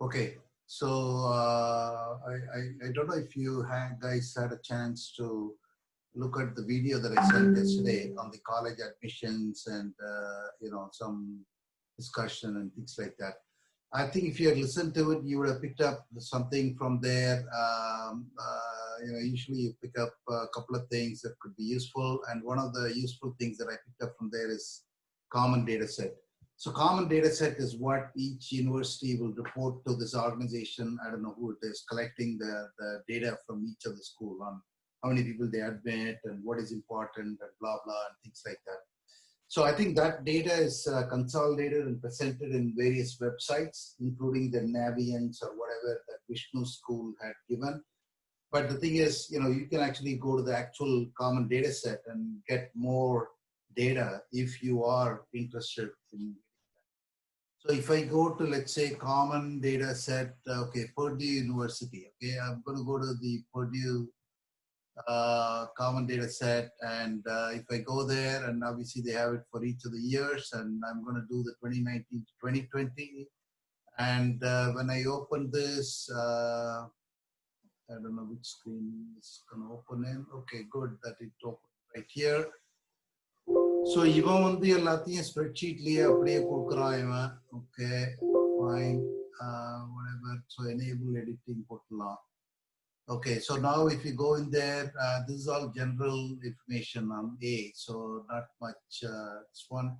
Okay, so I don't know if you guys had a chance to look at the video that I sent yesterday on the college admissions and some discussion and things like that. I think if you had listened to it, you would have picked up something from there. Usually you pick up a couple of things that could be useful, and one of the useful things that I picked up from there is common data set. So common data set is what each university will report to this organization. I don't know who it is, collecting the data from each of the school on how many people they admit and what is important and blah, blah, and things like that. So I think that data is consolidated and presented in various websites, including the Naviance or whatever that Vishnu school had given. But the thing is, you can actually go to the actual common data set and get more data if you are interested in. So if I go to, let's say, common data set, okay, Purdue University, okay, I'm going to go to the Purdue common data set, and if I go there, and obviously they have it for each of the years, and I'm going to do the 2019 to 2020, and when I open this, I don't know which screen is going to open in. Okay, good that it opened right here. So இவன் வந்து எல்லாத்தையும் ஸ்ப்ரெட்ஷீட்லயே அப்படியே கொடுக்குறான் இவன். Okay, fine, whatever. So enable editing போட்டுலாம். Okay, so now if you go in there, this is all general information on A, so not much. This one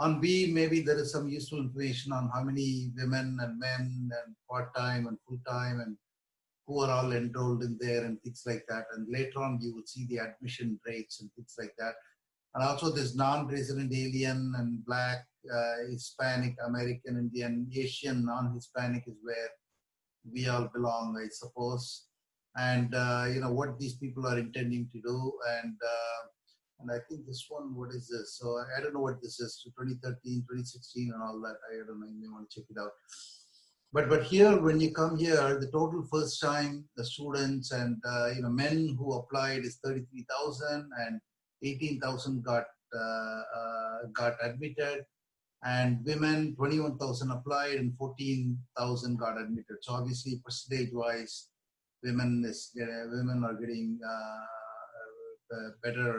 on B, maybe there is some useful information on how many women and men and part-time and full-time and who are all enrolled in there and things like that. And later on, you will see the admission rates and things like that. And also this non-resident alien and Black, Hispanic, American, Indian, Asian, non-Hispanic is where we all belong, I suppose. And what these people are intending to do. And I think this one, what is this? So I don't know what this is, 2013, 2016 and all that. I don't know, you may want to check it out. But here, when you come here, the total first time, the students and men who applied is 33,000 and 18,000 got admitted, and women 21,000 applied and 14,000 got admitted. So obviously, percentage-wise, women are getting a better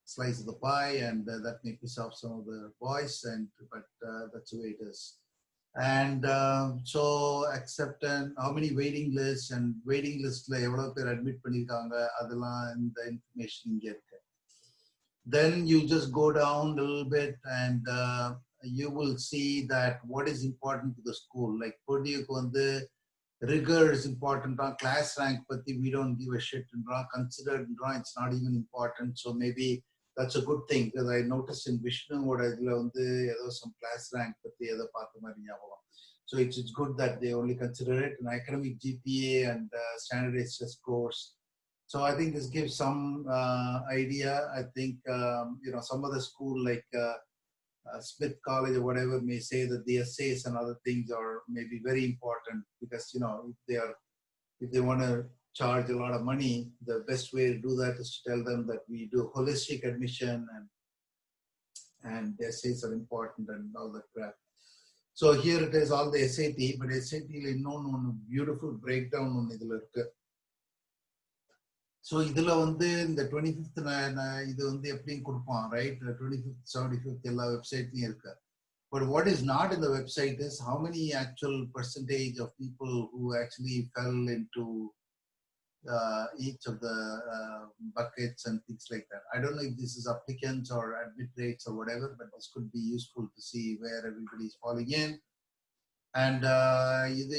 slice of the pie, and that may piss off some of the boys. But that's the way it is. And so acceptance, how many waiting lists and waiting listல எவ்வளவு பேர் admit பண்ணிருக்காங்க, அதெல்லாம் இந்த information இங்க இருக்கு. Then you just go down a little bit and you will see that what is important to the school. Like Purdueக்கு வந்து rigor is important. Class rank பத்தி we don't give a shit. Considered, it's not even important. So maybe that's a good thing, because I noticed in Vishnu இதுல வந்து ஏதோ some class rank பத்தி ஏதோ பார்த்த மாதிரி ஞாபகம். So it's good that they only consider it an academic GPA and standardized test scores. So I think this gives some idea. I think some of the school like Smith College or whatever may say that the essays and other things are maybe very important, because if they want to charge a lot of money, the best way to do that is to tell them that we do holistic admission and the essays are important and all that crap. So here it is all the SAT, but SAT இன்னொன்னு beautiful breakdown ஒன்னு இதுல இருக்கு. So இதுல வந்து இந்த 25th இது வந்து எப்படியும் கொடுப்பான், right? 25th, 75th எல்லா வெப்சைட்லயும் இருக்கு. But what is not in the website is how many actual percentage of people who actually fell into each of the buckets and things like that. I don't know if this is applicants or admit rates or whatever, but this could be useful to see where everybody is falling in. And இது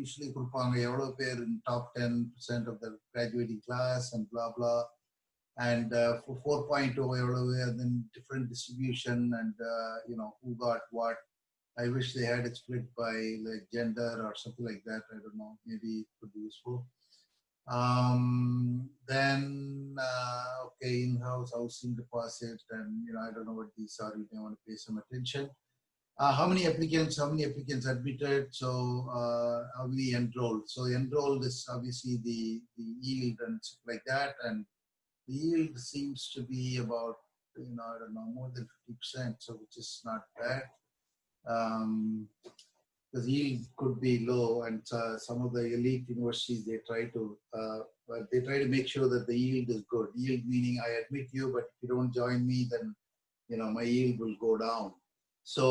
usually கொடுப்பாங்க எவ்வளவு பேர் in top 10% of the graduating class and blah blah. And for 4.0 எவ்வளவு, and then different distribution and who got what. I wish they had it split by like gender or something like that. I don't know, maybe it could be useful. Then okay, in-house housing deposit, and I don't know what these are. You may want to pay some attention. How many applicants admitted? So how many enrolled? So enrolled is obviously the yield and stuff like that, and the yield seems to be about I don't know, more than 50%, so which is not bad. because yield could be low, and some of the elite universities they try to make sure that the yield is good. Yield meaning I admit you, but if you don't join me, then my yield will go down. So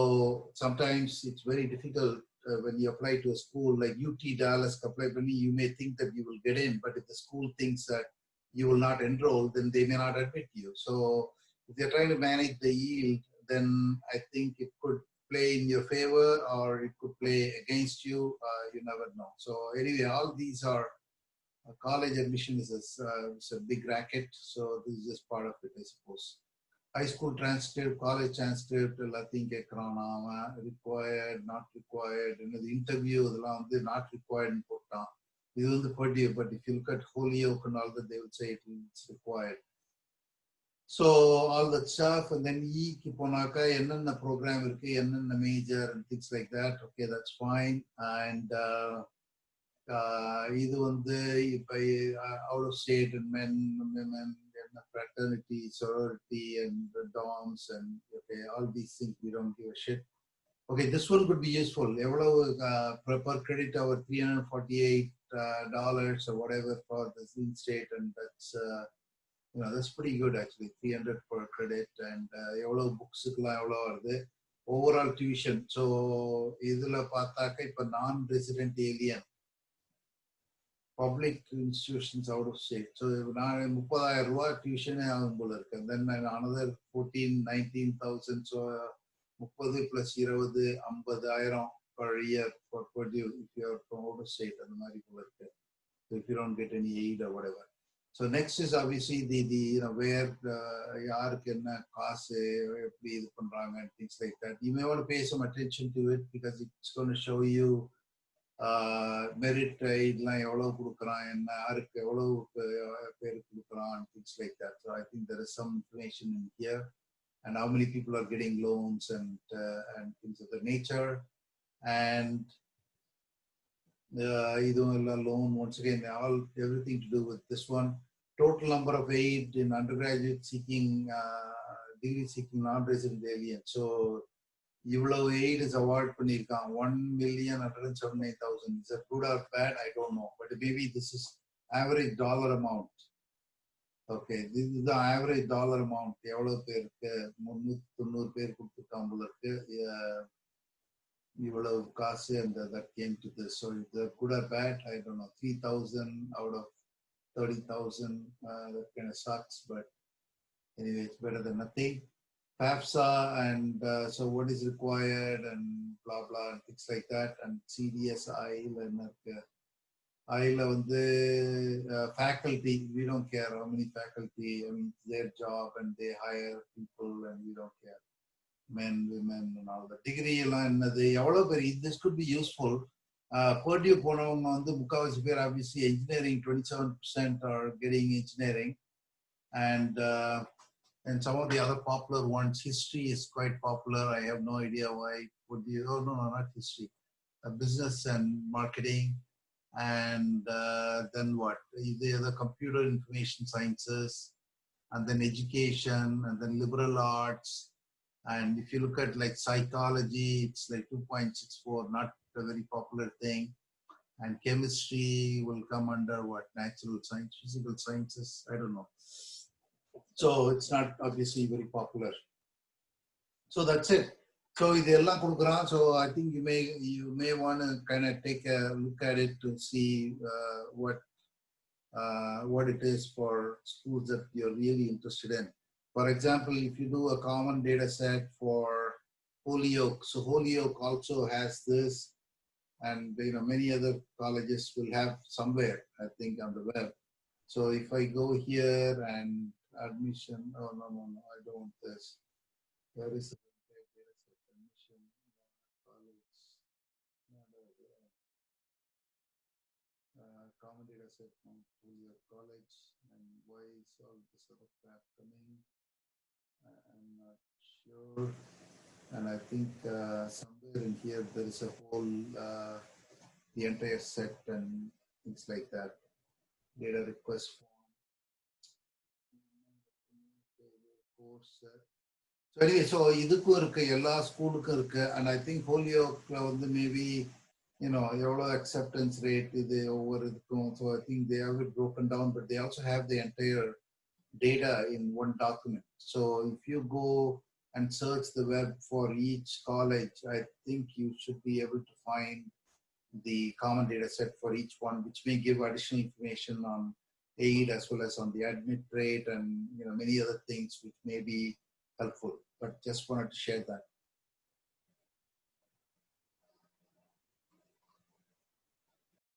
sometimes it's very difficult when you apply to a school like UT Dallas. Apply for me, you may think that you will get in, but if the school thinks that you will not enroll, then they may not admit you. So if they're trying to manage the yield, then I think it could play in your favor or it could play against you. You never know. So anyway, all these are college admission is it's a big racket. So this is just part of it, I suppose. High school transcript, college transcript, எல்லாத்தையும் கேட்குறான் அவன். Required, not required. The interview இதெல்லாம் வந்து not required போட்டான். இது வந்து Purdue, but if you look at Holyoke and all that, they would say it's required. So all that stuff, and then E-க்கு போனாக்கா என்னென்ன program இருக்கு, என்னென்ன major and things like that. Okay, that's fine. And இது வந்து இப்ப out of state and men, women, fraternity, sorority, and the dorms, and okay, all these things we don't give a shit. Okay, this one could be useful. Per credit hour, $348 or whatever for the in-state, and that's pretty good actually. 300 per credit, and books overall tuition. So idhula paathaaka ipa non-resident alien public institutions out of state. So நான் 30,000 ரூபாய் டியூஷனே ஆகும் போல இருக்கு. And then another 19,000. So 30 plus 20, 50,000 per year for Purdue if you are from out of state. அந்த மாதிரி போல இருக்கு. So if you don't get any aid or whatever. So next is obviously the where யாருக்கு என்ன காசு எப்படி இது பண்றாங்க and things like that. You may want to pay some attention to it because it's going to show you merit இதெல்லாம் எவ்வளவு கொடுக்குறான், என்ன யாருக்கு எவ்வளவு பேர் கொடுக்குறான், things like that. So I think there is some information in here and how many people are getting loans and things of that nature. And loan, once again, everything to do with this one. Total number of aid in undergraduate seeking, degree seeking non-resident alien. So இவ்வளவு aid is award பண்ணிருக்கான். 1,179,000. Is that good or bad? I don't know. But maybe this is average dollar amount. Okay, this is the average dollar amount. எவ்வளவு பேருக்கு 390 பேர் கொடுத்துருக்கான் போல இருக்கு. இவ்வளவு காசு, and that came to this. So is that good or bad? I don't know. 3,000 out of 30,000. That kind of sucks, but anyway, it's better than nothing. FAFSA and so what is required and blah blah and things like that, and CDS ILA வந்து faculty, we don't care how many faculty. I mean, it's their job and they hire people and we don't care, men, women and all that. Degree எல்லாம் என்னது எவ்வளவு பேர் this could be useful. Purdue போனவங்க வந்து முக்காவாசி பேர் obviously engineering, 27% are getting engineering, and some of the other popular ones. History is quite popular. I have no idea why. No, not history. Business and marketing, and then what? The other computer information sciences, and then education, and then liberal arts. And if you look at like psychology, it's like 2.64, not a very popular thing. And chemistry will come under what? Natural science, physical sciences. I don't know. So it's not obviously very popular. So that's it. So இதெல்லாம் கொடுக்குறான். So I think you may want to kind of take a look at it to see what it is for schools that you're really interested in. For example, if you do a common data set for Holyoke, so Holyoke also has this, and many other colleges will have somewhere, I think, on the web. So if I go here and admission, oh no, I don't want this. Where is the admission? College. Common data set from your college, and why is all this other crap coming? I'm not sure. And I think somewhere in here there is a whole the entire set and things like that. Data request form. Course. So anyway, so இதுக்கும் இருக்கு எல்லா ஸ்கூலுக்கும் இருக்கு and I think Holyokeல வந்து maybe எவ்வளோ acceptance rate இது ஒவ்வொரு இதுக்கும். So I think they have it broken down, but they also have the entire data in one document. So if you go and search the web for each college, I think you should be able to find the common data set for each one, which may give additional information on aid as well as on the admit rate and many other things which may be helpful. But just wanted to share that.